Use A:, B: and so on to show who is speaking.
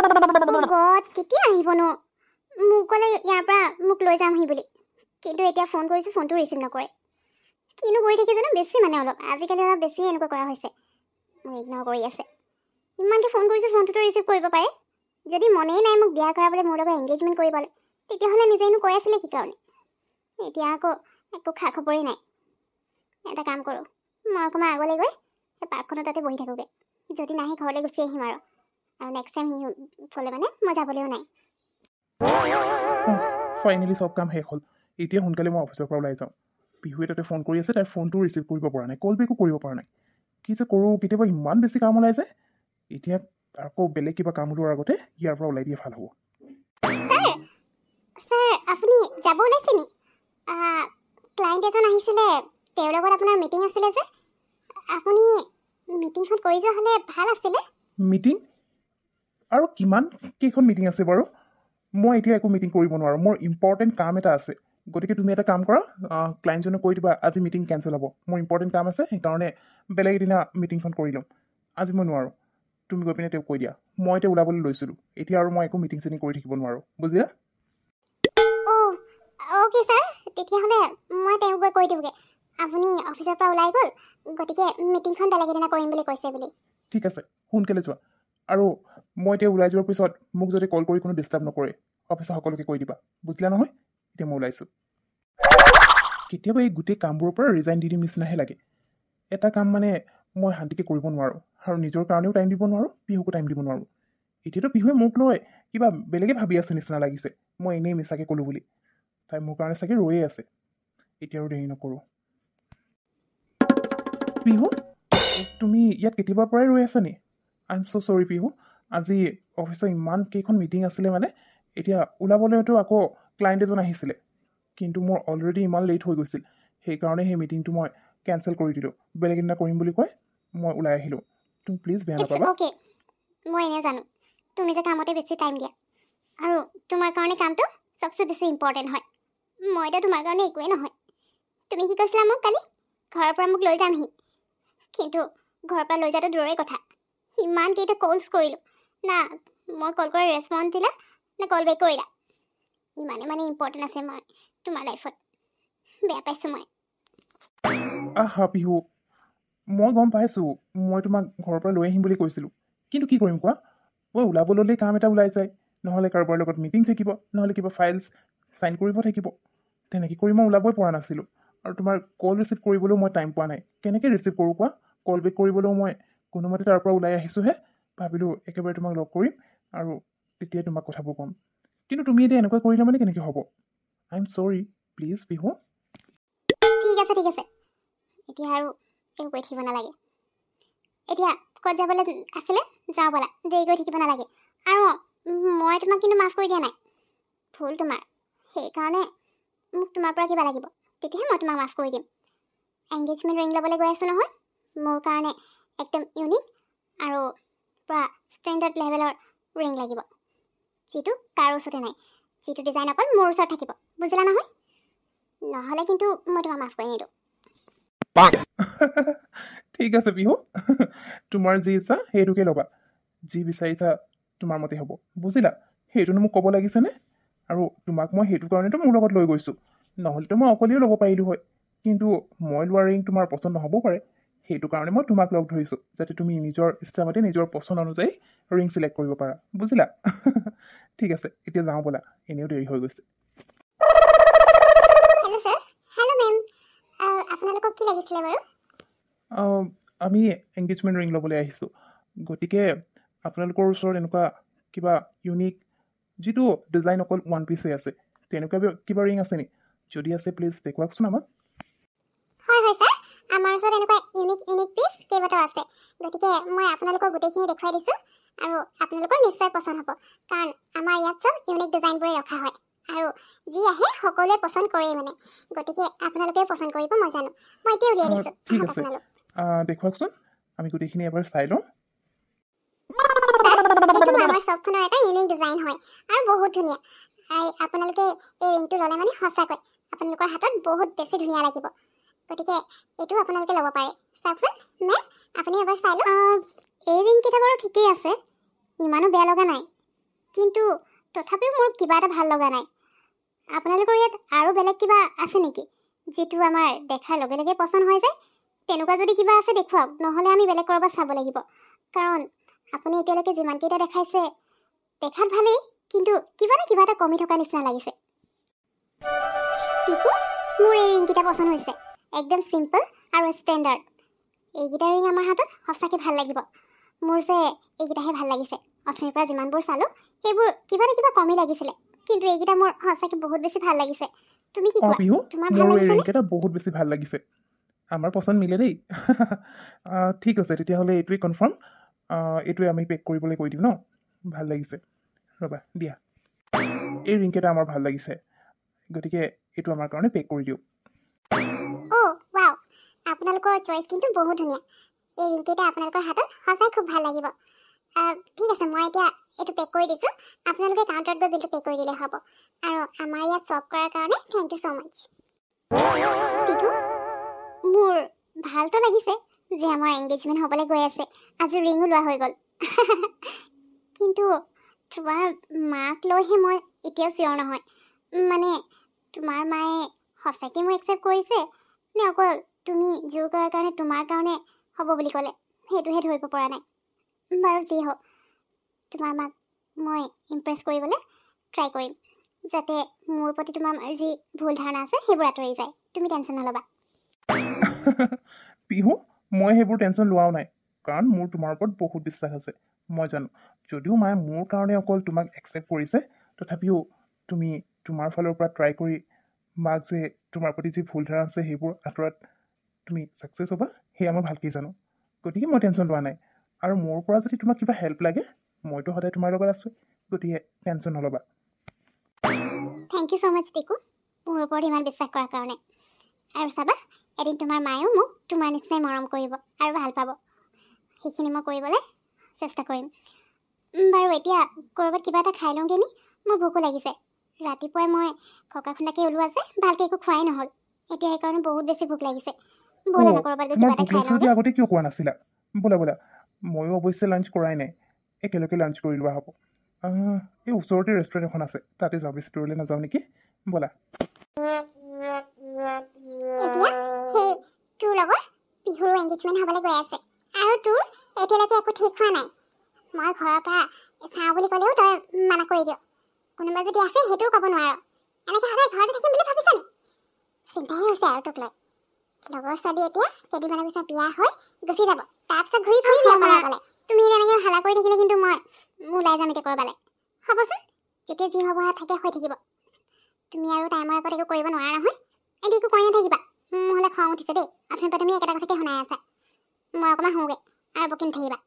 A: god কেতিয়া আহিব ন মোক ক'লে ইয়াৰ পৰা মোক লৈ যামহি বুলি কিন্তু এতিয়া ফোন কৰিছোঁ ফোনটো ৰিচিভ নকৰে কিনো কৰি থাকে জানো বেছি মানে অলপ আজিকালি অলপ বেছি এনেকুৱা কৰা হৈছে মোক ইগন'ৰ কৰি আছে ইমানকৈ ফোন কৰিছোঁ ফোনটোতো ৰিচিভ কৰিব পাৰে যদি মনেই নাই মোক বিয়া কৰাবলৈ মোৰ লগত এংগেজমেণ্ট কৰিবলৈ তেতিয়াহ'লে নিজেইনো কৈ আছিলে কি কাৰণে এতিয়া আকৌ একো খা খবৰেই নাই এটা কাম কৰোঁ মই অকণমান আগলৈ গৈ সেই পাৰ্কখনৰ তাতে বহি থাকোঁগৈ যদি নাহে ঘৰলৈ গুচি আহিম আৰু নেক্সট টাইম সি থ'লে মানে মই যাবলৈও নাই
B: ফাইনেলি চব কাম শেষ হ'ল এতিয়া সোনকালে মই অফিচৰ পৰা ওলাই যাওঁ পিহুৱে তাতে ফোন কৰি আছে তাইৰ ফোনটো ৰিচিভ কৰিব পৰা নাই কল বেকো কৰিব পৰা নাই কি যে কৰোঁ কেতিয়াবা ইমান বেছি কাম ওলাই যায় এতিয়া আকৌ বেলেগ কিবা কাম ওলোৱাৰ আগতে ইয়াৰ পৰা ওলাই দিয়ে ভাল হ'ব
A: ছাৰ আপুনি যাব ওলাইছে নি ক্লায়েণ্ট এজন আহিছিলে তেওঁৰ লগত আপোনাৰ মিটিং আছিলে যে আপুনি মিটিংখন কৰি যোৱা হ'লে ভাল আছিলে
B: মিটিং আৰু কিমান কেইখন মিটিং আছে বাৰু মই এতিয়া একো মিটিং কৰিব নোৱাৰোঁ মোৰ ইম্পৰ্টেণ্ট কাম এটা আছে গতিকে তুমি এটা কাম কৰা ক্লায়েণ্টজনক কৈ দিবা আজি মিটিং কেঞ্চেল হ'ব মোৰ ইম্পৰ্টেণ্ট কাম আছে সেইকাৰণে বেলেগ এদিনা মিটিংখন কৰি ল'ম আজি মই নোৱাৰোঁ তুমি গৈ পিনে তেওঁক কৈ দিয়া মই এতিয়া ওলাবলৈ লৈছিলোঁ এতিয়া আৰু মই একো মিটিং চিটিং কৰি থাকিব নোৱাৰোঁ বুজিলা
A: অ'কে ছাৰ তেতিয়াহ'লে মই তেওঁক গৈ কৈ দিওঁগৈ আপুনি অফিচৰ পৰা ওলাই গ'ল গতিকে মিটিংখন বেলেগ এদিনা কৰিম বুলি কৈছে বুলি
B: ঠিক আছে সোনকালে যোৱা আৰু মই এতিয়া ওলাই যোৱাৰ পিছত মোক যদি কল কৰি কোনো ডিষ্টাৰ্ব নকৰে অফিচৰ সকলোকে কৈ দিবা বুজিলা নহয় এতিয়া মই ওলাইছোঁ কেতিয়াবা এই গোটেই কামবোৰৰ পৰা ৰিজাইন দি দিম নিচিনাহে লাগে এটা কাম মানে মই শান্তিকৈ কৰিব নোৱাৰোঁ আৰু নিজৰ কাৰণেও টাইম দিব নোৱাৰোঁ পিহুকো টাইম দিব নোৱাৰোঁ এতিয়াতো পিহুৱে মোক লৈ কিবা বেলেগে ভাবি আছে নিচিনা লাগিছে মই এনেই মিছাকৈ ক'লোঁ বুলি তাই মোৰ কাৰণে চাগে ৰৈয়ে আছে এতিয়া আৰু দেৰি নকৰোঁ পিহু তুমি ইয়াত কেতিয়াবাৰ পৰাই ৰৈ আছা নি আই এম ছ' চৰি পিহু আজি অফিচৰ ইমান কেইখন মিটিং আছিলে মানে এতিয়া ওলাবলৈতো আকৌ ক্লায়েণ্ট এজন আহিছিলে কিন্তু মোৰ অলৰেডি ইমান লেট হৈ গৈছিল সেইকাৰণে সেই মিটিংটো মই কেঞ্চেল কৰি দিলোঁ বেলেগ এদিনা কৰিম বুলি কৈ মই ওলাই আহিলোঁ তুমি প্লিজ বেয়া নাপাবা
A: অ'কে মই এনেও জানো তুমি যে কামতে বেছি টাইম দিয়া আৰু তোমাৰ কাৰণে কামটো চবচে বেছি ইম্পৰ্টেণ্ট হয় মই এতিয়া তোমাৰ কাৰণে একোৱেই নহয় তুমি কি কৈছিলা মোক কালি ঘৰৰ পৰা মোক লৈ যামহি কিন্তু ঘৰৰ পৰা লৈ যোৱাটো দূৰৰে কথা ইমানকেইটা কলছ কৰিলোঁ না মই কল কৰা ৰেছপন্স দিলা নে কল বেক কৰিলা ইমানে মানে ইম্পৰ্টেণ্ট আছে মই তোমাৰ লাইফত বেয়া পাইছোঁ মই
B: আহা পিহু মই গম পাইছোঁ মই তোমাক ঘৰৰ পৰা লৈ আহিম বুলি কৈছিলোঁ কিন্তু কি কৰিম কোৱা মই ওলাব ল'লেই কাম এটা ওলাই যায় নহ'লে কাৰোবাৰ লগত মিটিং থাকিব নহ'লে কিবা ফাইলছ চাইন কৰিব থাকিব তেনেকৈ কৰি মই ওলাবই পৰা নাছিলোঁ আৰু তোমাৰ কল ৰিচিভ কৰিবলৈও মই টাইম পোৱা নাই কেনেকৈ ৰিচিভ কৰোঁ কোৱা কল বেক কৰিবলৈও মই কোনোমতে তাৰ পৰা ওলাই আহিছোঁহে ভাবিলোঁ একেবাৰে তোমাক লগ কৰিম আৰু তেতিয়াই তোমাক কথাবোৰ ক'ম কিন্তু তুমি এতিয়া এনেকুৱা কৰিলে মানে কেনেকৈ হ'ব আই এম চৰি প্লিজ পিহু
A: ঠিক আছে এতিয়া আৰু একো কৈ থাকিব নালাগে এতিয়া ক'ত যাবলৈ আছিলে যাওঁ ব'লা দেৰি কৰি থাকিব নালাগে আৰু মই তোমাক কিন্তু মাফ কৰি দিয়া নাই ভুল তোমাৰ সেইকাৰণে মোক তোমাৰ পৰা কিবা লাগিব তেতিয়াহে মই তোমাক মাফ কৰি দিম এংগেজমেণ্ট ৰিং ল'বলৈ গৈ আছোঁ নহয় মোৰ কাৰণে একদম ইউনিক আৰু পূৰা ষ্টেণ্ডাৰ্ড লেভেলৰ ৰিং লাগিব যিটো কাৰো ওচৰতে নাই যিটো ডিজাইন অকল মোৰ ওচৰত থাকিব বুজিলা নহয় নহ'লে কিন্তু মই তোমাক মাফ কৰি নিদিওঁ
B: ঠিক আছে পিহু তোমাৰ যি ইচ্ছা সেইটোকে ল'বা যি বিচাৰিছা তোমাৰ মতে হ'ব বুজিলা সেইটোনো মোক ক'ব লাগিছেনে আৰু তোমাক মই সেইটো কাৰণেতো মোৰ লগত লৈ গৈছোঁ নহ'লেতো মই অকলেও ল'ব পাৰিলোঁ হয় কিন্তু মই লোৱা ৰিং তোমাৰ পচন্দ নহ'বও পাৰে সেইটো কাৰণে মই তোমাক লগ ধৰিছোঁ যাতে তুমি নিজৰ ইচ্ছামতে নিজৰ পচন্দ অনুযায়ী ৰিং চিলেক্ট কৰিব পাৰা বুজিলা ঠিক আছে এতিয়া যাওঁ ব'লা এনেও দেৰি হৈ গৈছে
A: হেল্ল' ছাৰ হেল্ল' মেম আপোনালোকক কি লাগিছিলে বাৰু
B: আমি এংগেজমেণ্ট ৰিং ল'বলৈ আহিছোঁ গতিকে আপোনালোকৰ ওচৰত এনেকুৱা কিবা ইউনিক যিটো ডিজাইন অকল ওৱান পিচে আছে তেনেকুৱা কিবা ৰিং আছে নেকি যদি আছে প্লিজ দেখুৱাওকচোন আমাক
A: হয় ছাৰ আমাৰ ওচৰত এনেকুৱা ইউনিক পিচ কেইবাটাও আছে গতিকে মই আপোনালোকক গোটেইখিনি দেখুৱাই দিছোঁ আৰু আপোনালোকৰ নিশ্চয় পচন্দ হ'ব কাৰণ আমাৰ ইয়াত চব ইউনিক ডিজাইনবোৰে ৰখা হয় আৰু যি আহে সকলোৱে পচন্দ কৰেই মানে গতিকে আপোনালোকেও পচন্দ কৰিব মই জানো মই এতিয়া উলিয়াই দিছোঁ
B: ঠিক আছে দেখুৱাওকচোন আমি গোটেইখিনি এবাৰ চাই লওঁ
A: আমাৰ চবখনৰ এটা ইউনিক ডিজাইন হয় আৰু বহুত ধুনীয়া আৰু আপোনালোকে এই ৰিংটো ল'লে মানে সঁচাকৈ আপোনালোকৰ হাতত বহুত বেছি ধুনীয়া লাগিব গতিকে এইটো আপোনালোকে ল'ব পাৰে চাওকচোন মেম আপুনি এবাৰ চাই লওক এই ৰিংকেইটা বাৰু ঠিকেই আছে ইমানো বেয়া লগা নাই কিন্তু তথাপিও মোৰ কিবা এটা ভাল লগা নাই আপোনালোকৰ ইয়াত আৰু বেলেগ কিবা আছে নেকি যিটো আমাৰ দেখাৰ লগে লগে পচন্দ হৈ যায় তেনেকুৱা যদি কিবা আছে দেখুৱাওক নহ'লে আমি বেলেগ ক'ৰবাত চাব লাগিব কাৰণ আপুনি এতিয়ালৈকে যিমানকেইটা দেখাইছে দেখাত ভালেই কিন্তু কিবা না কিবা এটা কমি থকা নিচিনা লাগিছে টিকু মোৰ এই ৰিংকেইটা পচন্দ হৈছে একদম চিম্পল আৰু ষ্টেণ্ডাৰ্ড এইকেইটা ৰিং আমাৰ হাতত সঁচাকৈ ভাল লাগিব মোৰ যে এইকেইটাহে ভাল লাগিছে অথনিৰ পৰা যিমানবোৰ চালোঁ সেইবোৰ কিবা না কিবা কমি লাগিছিলে কিন্তু এইকেইটা মোৰ সঁচাকৈ বহুত বেছি ভাল লাগিছে তুমি কি কোৱা
B: পিহু
A: তোমাৰ ভাল
B: মোৰ এই
A: লাগিছে
B: ৰিংকেইটা বহুত বেছি ভাল লাগিছে আমাৰ পচন্দ মিলে দেই ঠিক আছে তেতিয়াহ'লে এইটোৱে কনফাৰ্ম এইটোৱে আমি পেক কৰিবলৈ কৈ দিম ন ভাল লাগিছে ৰ'বা দিয়া এই ৰিংকেইটা আমাৰ ভাল লাগিছে গতিকে এইটো আমাৰ কাৰণে পেক কৰি দিওঁ
A: অ' ৱাও আপোনালোকৰ চইচ কিন্তু বহুত ধুনীয়া এই ৰিংকেইটা আপোনালোকৰ হাতত সঁচাই খুব ভাল লাগিব ঠিক আছে মই এতিয়া এইটো পেক কৰি দিছোঁ আপোনালোকে কাউণ্টাৰত গৈ বিলটো পে' কৰি দিলে হ'ব আৰু আমাৰ ইয়াত শ্বপ কৰাৰ কাৰণে থেংক ইউ ছ' মাছ টিকু মোৰ ভালতো লাগিছে যে আমাৰ এংগেজমেণ্ট হ'বলৈ গৈ আছে আজি ৰিঙো লোৱা হৈ গ'ল কিন্তু তোমাৰ মাক লৈহে মই এতিয়াও চিয়ৰ নহয় মানে তোমাৰ মায়ে সঁচাকৈ মোক একচেপ্ট কৰিছে নে অকল তুমি জোৰ কৰাৰ কাৰণে তোমাৰ কাৰণে হ'ব বুলি ক'লে সেইটোহে ধৰিব পৰা নাই বাৰু যি হওক তোমাৰ মাক মই ইমপ্ৰেছ কৰিবলৈ ট্ৰাই কৰিম যাতে মোৰ প্ৰতি তোমাৰ যি ভুল ধাৰণা আছে সেইবোৰ আঁতৰি যায় তুমি টেনশ্যন নল'বা
B: পিহু মই সেইবোৰ টেনশ্যন লোৱাও নাই কাৰণ মোৰ তোমাৰ ওপৰত বহুত বিশ্বাস আছে মই জানো যদিও মায়ে মোৰ কাৰণে অকল তোমাক একচেপ্ট কৰিছে তথাপিও তুমি তোমাৰ ফালৰ পৰা ট্ৰাই কৰি মাক যে তোমাৰ প্ৰতি যি ভুল ধাৰণা আছে সেইবোৰ আঁতৰাত তুমি ছাকচেছ হ'বা সেয়া মই ভালকৈ জানো গতিকে মই টেনশ্যন লোৱা নাই আৰু মোৰ পৰা যদি তোমাক কিবা হেল্প লাগে মইতো সদায় তোমাৰ লগত আছোঁ গতিকে টেনশ্যন নল'বা
A: থেংক ইউ ছ' মাছ টিকু মোৰ ওপৰত ইমান বিশ্বাস কৰাৰ কাৰণে আৰু চাবা এদিন তোমাৰ মায়েও মোক তোমাৰ নিচিনাই মৰম কৰিব আৰু ভাল পাব সেইখিনি মই কৰিবলৈ চেষ্টা কৰিম বাৰু এতিয়া ক'ৰবাত কিবা এটা খাই লওঁগৈ নি মোৰ ভোকো লাগিছে ৰাতিপুৱাই মই খকা খুন্দাকৈ ওলোৱা আছে ভালকৈ একো খোৱাই নহ'ল এতিয়া সেইকাৰণে বহুত বেছি ভোক লাগিছে ব'লা না ক'ৰবাত গৈ
B: তোমাৰ
A: কিবা এটা
B: ভোক
A: খাই
B: লাগিছে যদি
A: লওঁগৈ
B: আগতে কিয় কোৱা নাছিলা ব'লা ময়ো অৱশ্যে লাঞ্চ কৰাই নাই একেলগে লাঞ্চ কৰি লোৱা হ'ব এই ওচৰতে ৰেষ্টুৰেণ্ট এখন আছে তাতে যাওঁ বেছি দূৰলৈ নাযাওঁ নেকি ব'লা
A: এতিয়া সেই তোৰ লগৰ বিহুৰ এংগেজমেণ্ট হ'বলৈ গৈ আছে আৰু তোৰ এতিয়ালৈকে একো ঠিক হোৱা নাই মই ঘৰৰ পৰা চাওঁ বুলি ক'লেও তই মানা কৰি দিয় কোনোবা যদি আছে সেইটোও ক'ব নোৱাৰ এনেকৈ সদায় ঘৰতে থাকিম বুলি ভাবিছ নি চিন্তাহে হৈছে আৰু তোক লৈ লগৰ ছোৱালী এতিয়া কেইদিনমানৰ পিছত বিয়া হৈ গুচি যাব তাৰপিছত ঘূৰি ফুৰিম অকলে তুমি এনেকৈ হালা কৰি থাকিলে কিন্তু মই ওলাই যাম এতিয়া ক'ৰবালৈ হ'বচোন যেতিয়া যি হ'ব থাকে হৈ থাকিব তুমি আৰু টাইমৰ আগত একো কৰিব নোৱাৰা নহয় এটি একো কৈ নাথাকিবা নহ'লে খং উঠিছে দেই অথনিৰ পৰা তুমি একেটা কথাকে শুনাই আছা মই অকণমান শুওঁগৈ আৰু বকি নাথাকিবা